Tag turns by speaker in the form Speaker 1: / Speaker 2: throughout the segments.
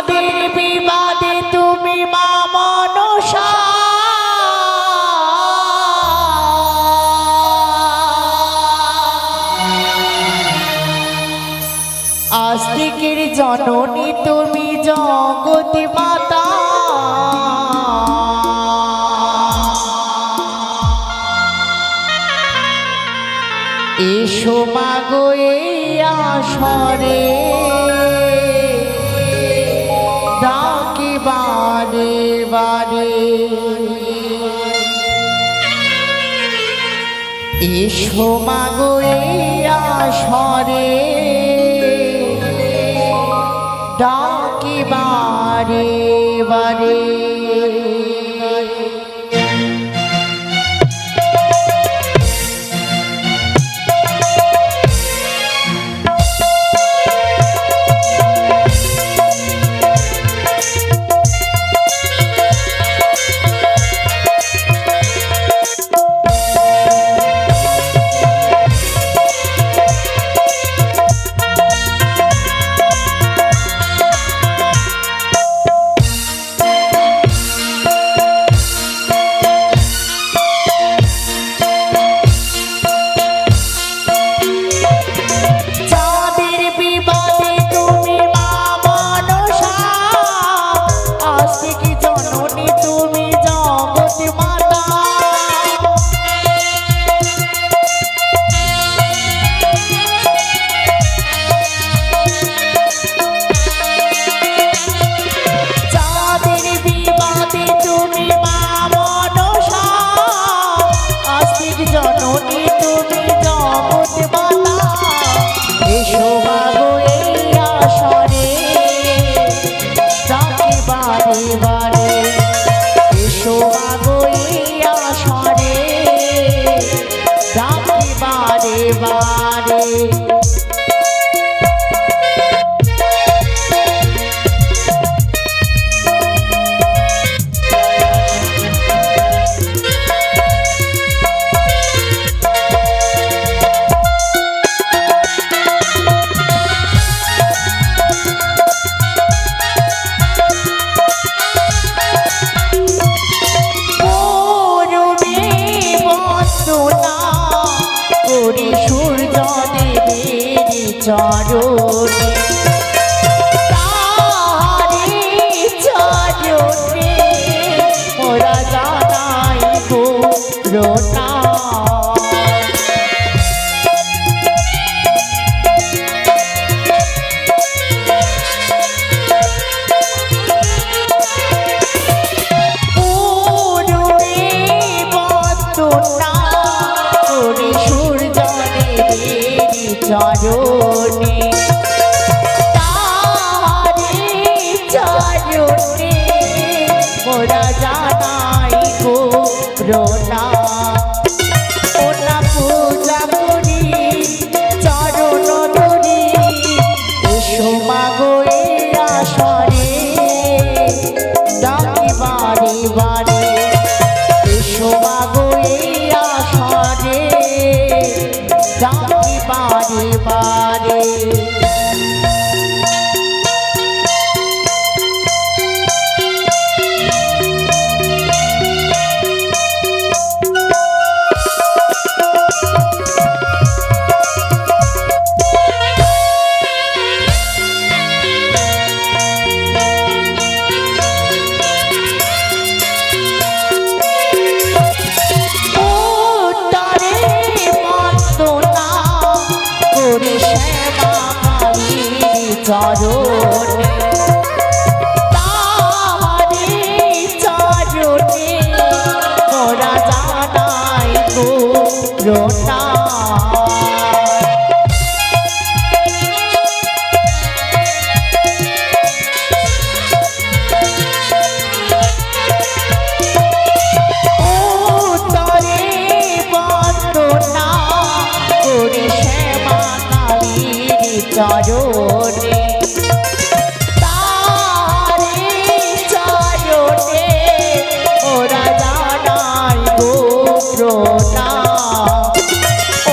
Speaker 1: চাঁদের বিবাদে তুমি মা মনসা আস্তিকের জননী তুমি জগতি মাতা এসো মাগো এই আসরে ডাকি বারে বারে এসো মাগো এই আসরে ডাকি বারে বারে চরণে তারি চরণে মোরা জানাইব রোনা চরণে তারি চরণে মোরা জানাইব রোনা ওনা পূজা করি চরণ ধরি এসো মাগো এই আসরে ডাকি বারে বারে এসো মাগো এই আসরে ডাকি বারে বারে চরণে তারি চরণে মোরা জানাইব রোনা ও তরে বন্দনা করে শ্যামা নারীর চরণে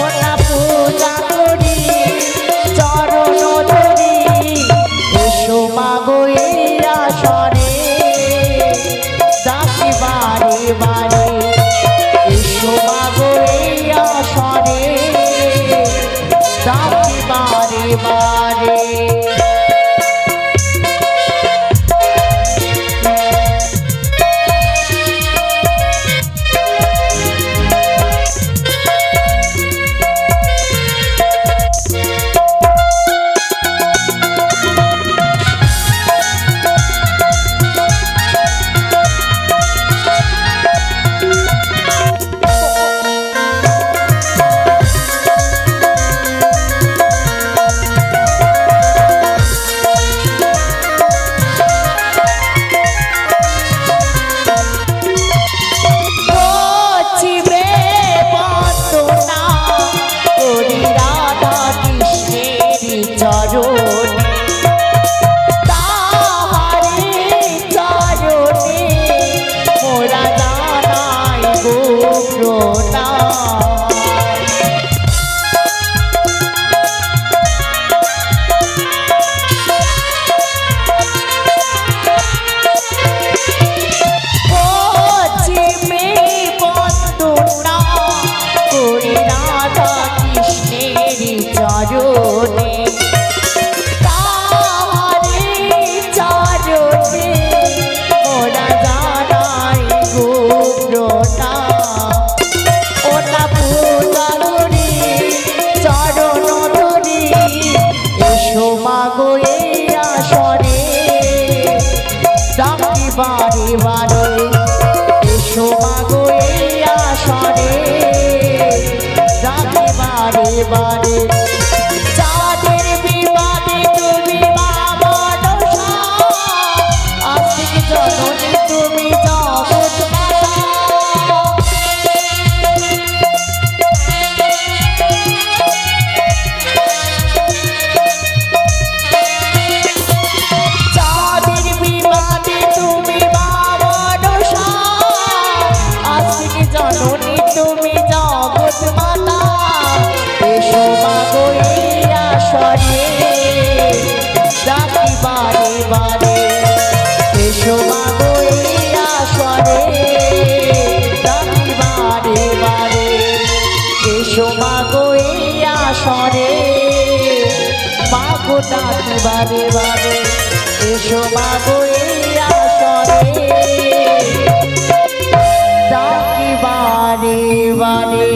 Speaker 1: ওনা পূজা করি চরণ ধরি এসো মাগো এই বারে এসো মাগো এই আসরে ডাকি বারে বারে যাদের বিবাদে তুমি মা মনসা আস্তিক জননী তুমি জগৎ মাতা যাদের বিবাদে তুমি মা মনসা আস্তিক জননী তুমি জগৎ মাতা এসো মাগো এই আসরে ডাকি বারে বারে এসো মাগো এই আসরে ডাকি বারে বারে এসো মাগো এই আসরে মাগো ডাকি বারে বারে এসো মাগো এই আসরে ডাকি বারে বারে